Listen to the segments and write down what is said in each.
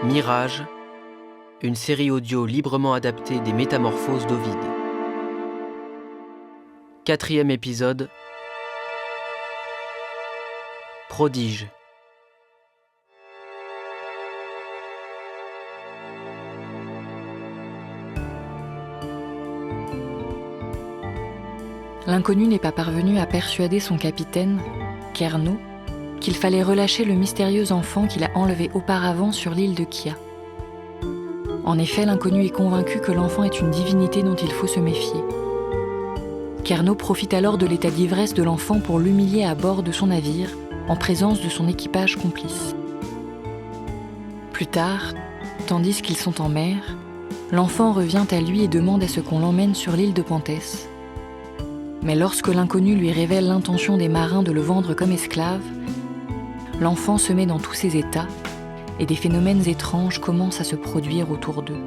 Mirage, une série audio librement adaptée des Métamorphoses d'Ovide. 4e épisode. Prodige. L'inconnu n'est pas parvenu à persuader son capitaine, Kerno, qu'il fallait relâcher le mystérieux enfant qu'il a enlevé auparavant sur l'île de Kia. En effet, l'inconnu est convaincu que l'enfant est une divinité dont il faut se méfier. Kerno profite alors de l'état d'ivresse de l'enfant pour l'humilier à bord de son navire, en présence de son équipage complice. Plus tard, tandis qu'ils sont en mer, l'enfant revient à lui et demande à ce qu'on l'emmène sur l'île de Panthès. Mais lorsque l'inconnu lui révèle l'intention des marins de le vendre comme esclave, l'enfant se met dans tous ses états et des phénomènes étranges commencent à se produire autour d'eux.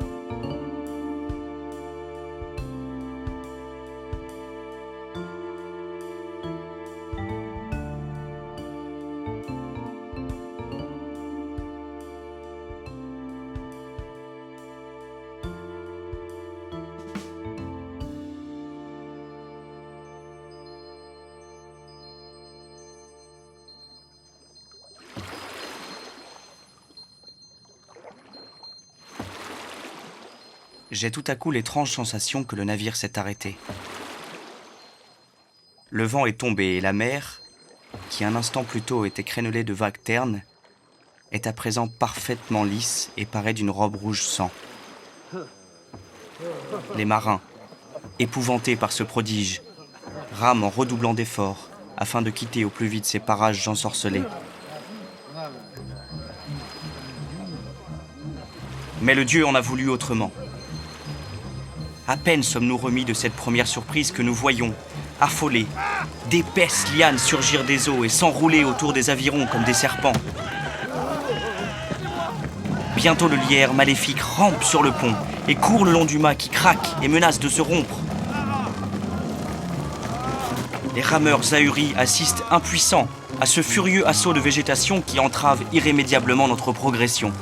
J'ai tout à coup l'étrange sensation que le navire s'est arrêté. Le vent est tombé et la mer, qui un instant plus tôt était crénelée de vagues ternes, est à présent parfaitement lisse et paraît d'une robe rouge sang. Les marins, épouvantés par ce prodige, rament en redoublant d'efforts afin de quitter au plus vite ces parages ensorcelés. Mais le Dieu en a voulu autrement. À peine sommes-nous remis de cette première surprise que nous voyons, affolés, d'épaisses lianes surgir des eaux et s'enrouler autour des avirons comme des serpents. Bientôt le lierre maléfique rampe sur le pont et court le long du mât qui craque et menace de se rompre. Les rameurs ahuris assistent impuissants à ce furieux assaut de végétation qui entrave irrémédiablement notre progression.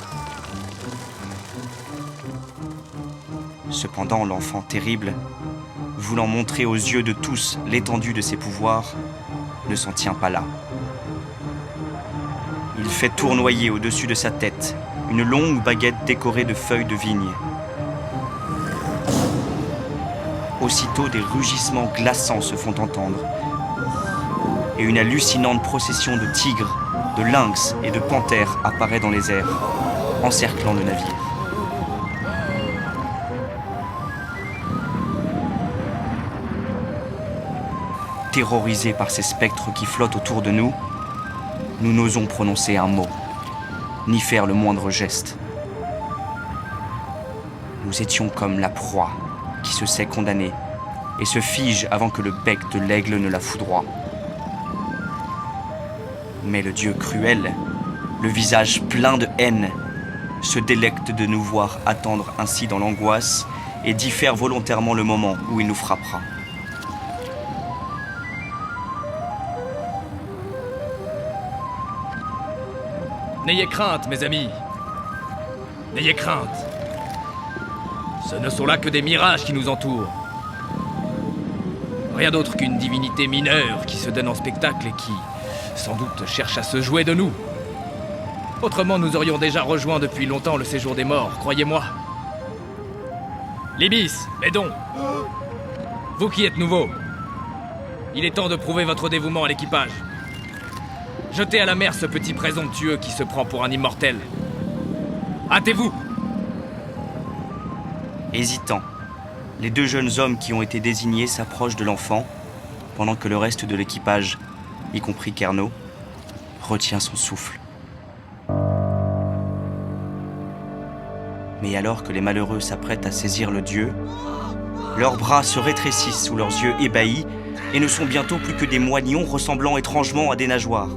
Cependant, l'enfant terrible, voulant montrer aux yeux de tous l'étendue de ses pouvoirs, ne s'en tient pas là. Il fait tournoyer au-dessus de sa tête une longue baguette décorée de feuilles de vigne. Aussitôt, des rugissements glaçants se font entendre et une hallucinante procession de tigres, de lynx et de panthères apparaît dans les airs, encerclant le navire. Terrorisés par ces spectres qui flottent autour de nous, nous n'osons prononcer un mot, ni faire le moindre geste. Nous étions comme la proie qui se sait condamnée et se fige avant que le bec de l'aigle ne la foudroie. Mais le Dieu cruel, le visage plein de haine, se délecte de nous voir attendre ainsi dans l'angoisse et diffère volontairement le moment où il nous frappera. N'ayez crainte, mes amis. N'ayez crainte. Ce ne sont là que des mirages qui nous entourent. Rien d'autre qu'une divinité mineure qui se donne en spectacle et qui, sans doute, cherche à se jouer de nous. Autrement, nous aurions déjà rejoint depuis longtemps le séjour des morts, croyez-moi. Libis, Médon, vous qui êtes nouveaux, il est temps de prouver votre dévouement à l'équipage. Jetez à la mer ce petit présomptueux qui se prend pour un immortel. Hâtez-vous! Hésitants, les deux jeunes hommes qui ont été désignés s'approchent de l'enfant, pendant que le reste de l'équipage, y compris Kerno, retient son souffle. Mais alors que les malheureux s'apprêtent à saisir le Dieu, leurs bras se rétrécissent sous leurs yeux ébahis et ne sont bientôt plus que des moignons ressemblant étrangement à des nageoires.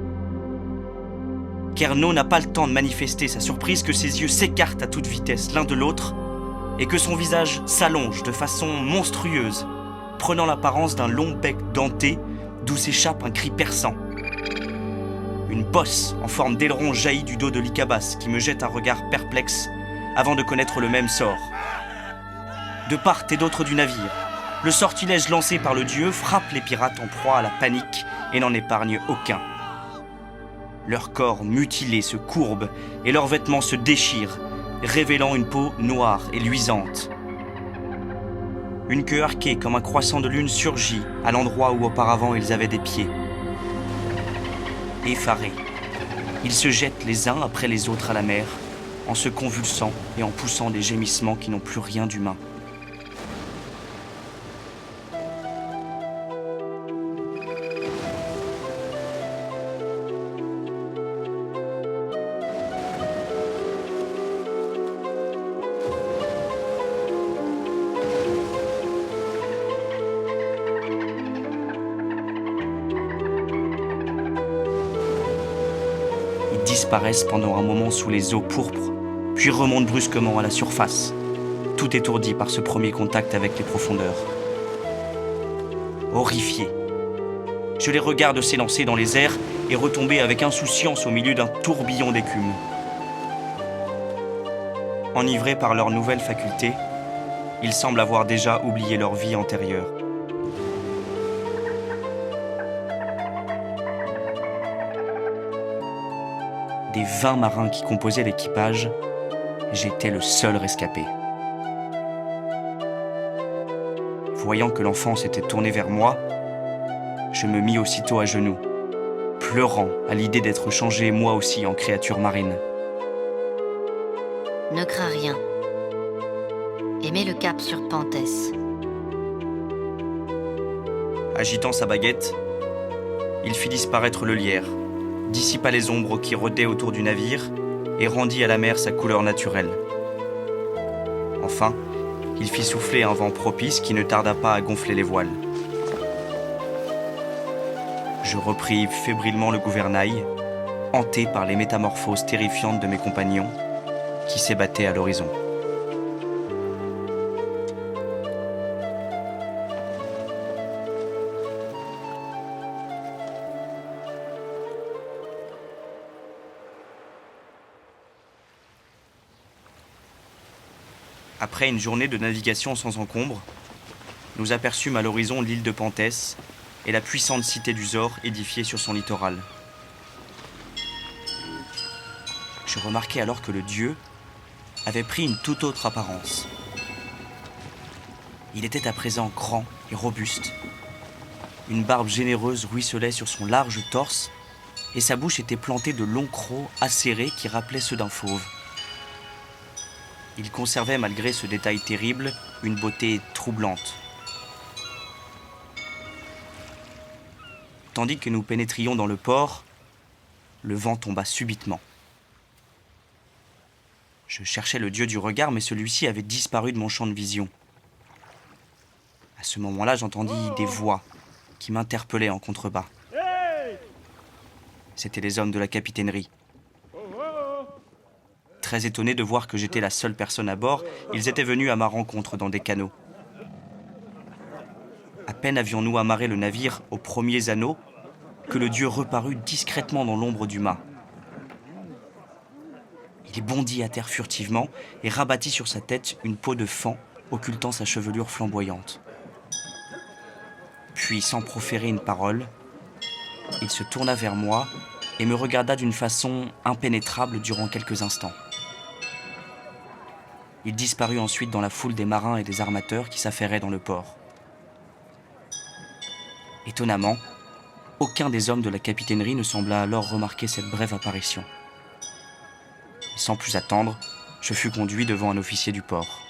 Kerno n'a pas le temps de manifester sa surprise que ses yeux s'écartent à toute vitesse l'un de l'autre et que son visage s'allonge de façon monstrueuse, prenant l'apparence d'un long bec denté d'où s'échappe un cri perçant. Une bosse en forme d'aileron jaillit du dos de l'Ikabas qui me jette un regard perplexe avant de connaître le même sort. De part et d'autre du navire, le sortilège lancé par le dieu frappe les pirates en proie à la panique et n'en épargne aucun. Leurs corps mutilés se courbent et leurs vêtements se déchirent, révélant une peau noire et luisante. Une queue arquée comme un croissant de lune surgit à l'endroit où auparavant ils avaient des pieds. Effarés, ils se jettent les uns après les autres à la mer, en se convulsant et en poussant des gémissements qui n'ont plus rien d'humain. Disparaissent pendant un moment sous les eaux pourpres, puis remontent brusquement à la surface, tout étourdi par ce premier contact avec les profondeurs. Horrifié, je les regarde s'élancer dans les airs et retomber avec insouciance au milieu d'un tourbillon d'écume. Enivrés par leurs nouvelles facultés, ils semblent avoir déjà oublié leur vie antérieure. Des 20 marins qui composaient l'équipage, j'étais le seul rescapé. Voyant que l'enfant s'était tourné vers moi, je me mis aussitôt à genoux, pleurant à l'idée d'être changé moi aussi en créature marine. Ne crains rien. Et mets le cap sur Panthès. Agitant sa baguette, il fit disparaître le lierre, dissipa les ombres qui rôdaient autour du navire et rendit à la mer sa couleur naturelle. Enfin, il fit souffler un vent propice qui ne tarda pas à gonfler les voiles. Je repris fébrilement le gouvernail, hanté par les métamorphoses terrifiantes de mes compagnons qui s'ébattaient à l'horizon. Après une journée de navigation sans encombre, nous aperçûmes à l'horizon l'île de Panthès et la puissante cité du Zor édifiée sur son littoral. Je remarquai alors que le dieu avait pris une toute autre apparence. Il était à présent grand et robuste. Une barbe généreuse ruisselait sur son large torse et sa bouche était plantée de longs crocs acérés qui rappelaient ceux d'un fauve. Il conservait, malgré ce détail terrible, une beauté troublante. Tandis que nous pénétrions dans le port, le vent tomba subitement. Je cherchais le dieu du regard, mais celui-ci avait disparu de mon champ de vision. À ce moment-là, j'entendis des voix qui m'interpellaient en contrebas. C'étaient les hommes de la capitainerie. Très étonnés de voir que j'étais la seule personne à bord, ils étaient venus à ma rencontre dans des canots. À peine avions-nous amarré le navire aux premiers anneaux que le dieu reparut discrètement dans l'ombre du mât. Il bondit à terre furtivement et rabattit sur sa tête une peau de faon occultant sa chevelure flamboyante. Puis, sans proférer une parole, il se tourna vers moi et me regarda d'une façon impénétrable durant quelques instants. Il disparut ensuite dans la foule des marins et des armateurs qui s'affairaient dans le port. Étonnamment, aucun des hommes de la capitainerie ne sembla alors remarquer cette brève apparition. Et sans plus attendre, je fus conduit devant un officier du port.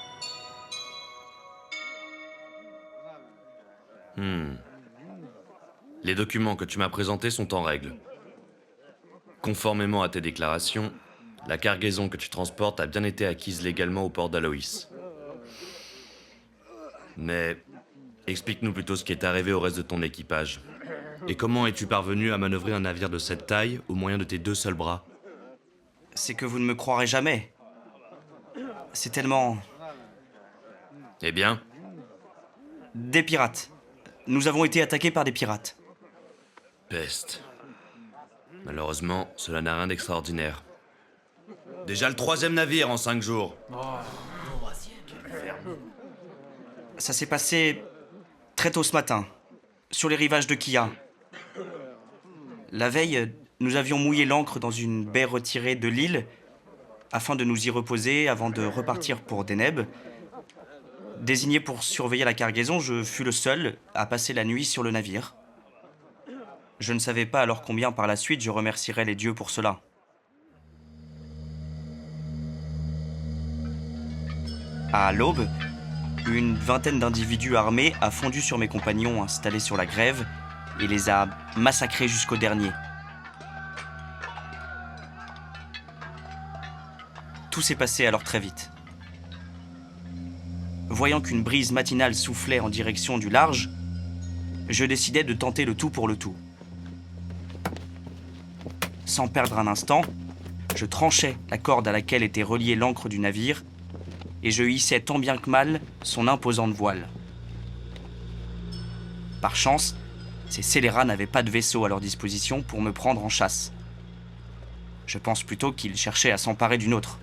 Les documents que tu m'as présentés sont en règle. Conformément à tes déclarations, la cargaison que tu transportes a bien été acquise légalement au port d'Aloïs. Mais explique-nous plutôt ce qui est arrivé au reste de ton équipage. Et comment es-tu parvenu à manœuvrer un navire de cette taille au moyen de tes 2 seuls bras? C'est que vous ne me croirez jamais. C'est tellement... Eh bien? Des pirates. Nous avons été attaqués par des pirates. Peste. Malheureusement, cela n'a rien d'extraordinaire. Déjà le 3e navire en 5 jours. Ça s'est passé très tôt ce matin, sur les rivages de Kia. La veille, nous avions mouillé l'ancre dans une baie retirée de l'île afin de nous y reposer avant de repartir pour Deneb. Désigné pour surveiller la cargaison, je fus le seul à passer la nuit sur le navire. Je ne savais pas alors combien par la suite je remercierais les dieux pour cela. À l'aube, une vingtaine d'individus armés a fondu sur mes compagnons installés sur la grève et les a massacrés jusqu'au dernier. Tout s'est passé alors très vite. Voyant qu'une brise matinale soufflait en direction du large, je décidai de tenter le tout pour le tout. Sans perdre un instant, je tranchai la corde à laquelle était reliée l'ancre du navire et je hissai tant bien que mal son imposante voile. Par chance, ces scélérats n'avaient pas de vaisseau à leur disposition pour me prendre en chasse. Je pense plutôt qu'ils cherchaient à s'emparer d'une autre.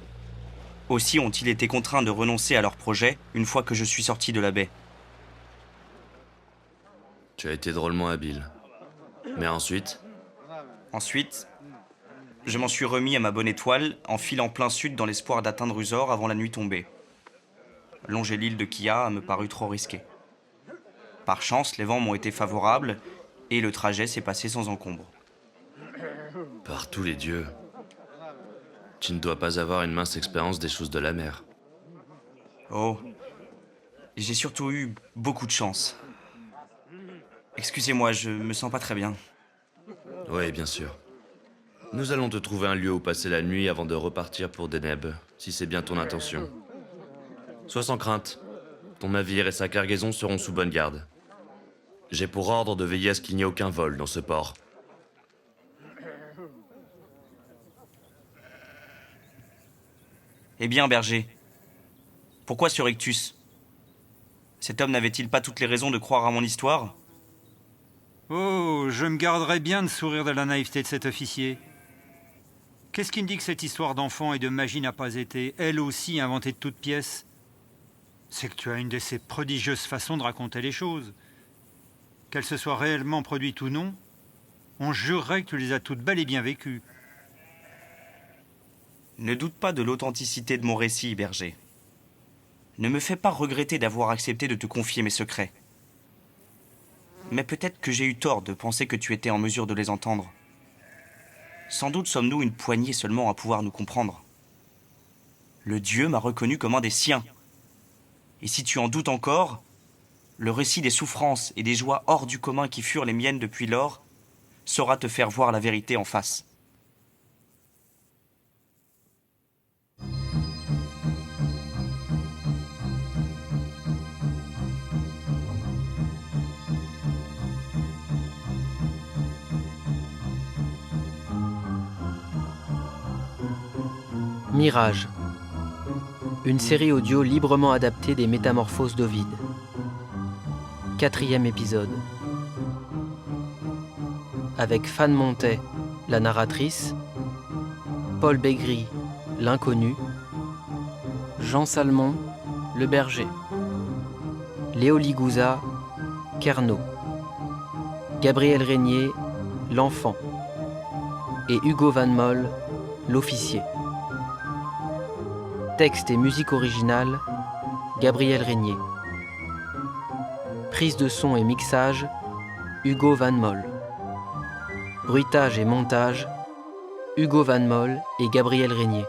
Aussi ont-ils été contraints de renoncer à leur projet une fois que je suis sorti de la baie. Tu as été drôlement habile. Mais ensuite, je m'en suis remis à ma bonne étoile en filant plein sud dans l'espoir d'atteindre Usor avant la nuit tombée. Longer l'île de Kia me parut trop risqué. Par chance, les vents m'ont été favorables et le trajet s'est passé sans encombre. par tous les dieux, tu ne dois pas avoir une mince expérience des choses de la mer. Oh, j'ai surtout eu beaucoup de chance. Excusez-moi, je me sens pas très bien. Oui, bien sûr. Nous allons te trouver un lieu où passer la nuit avant de repartir pour Deneb, si c'est bien ton intention. Sois sans crainte. Ton navire et sa cargaison seront sous bonne garde. J'ai pour ordre de veiller à ce qu'il n'y ait aucun vol dans ce port. Eh bien, berger, pourquoi ce rictus? Cet homme n'avait-il pas toutes les raisons de croire à mon histoire? Oh, je me garderais bien de sourire de la naïveté de cet officier. Qu'est-ce qui me dit que cette histoire d'enfant et de magie n'a pas été, elle aussi, inventée de toutes pièces? C'est que tu as une de ces prodigieuses façons de raconter les choses. Qu'elles se soient réellement produites ou non, on jurerait que tu les as toutes bel et bien vécues. Ne doute pas de l'authenticité de mon récit, berger. Ne me fais pas regretter d'avoir accepté de te confier mes secrets. Mais peut-être que j'ai eu tort de penser que tu étais en mesure de les entendre. Sans doute sommes-nous une poignée seulement à pouvoir nous comprendre. Le Dieu m'a reconnu comme un des siens. Et si tu en doutes encore, le récit des souffrances et des joies hors du commun qui furent les miennes depuis lors saura te faire voir la vérité en face. Mirage, une série audio librement adaptée des Métamorphoses d'Ovide. 4e épisode. Avec Fan Montet, la narratrice, Paul Bégri, l'inconnu, Jean Salmon, le berger, Léo Ligouza, Kerno, Gabriel Régnier, l'enfant, et Hugo Van Moll, l'officier. Texte et musique originale, Gabriel Régnier. Prise de son et mixage, Hugo Van Moll. Bruitage et montage, Hugo Van Moll et Gabriel Régnier.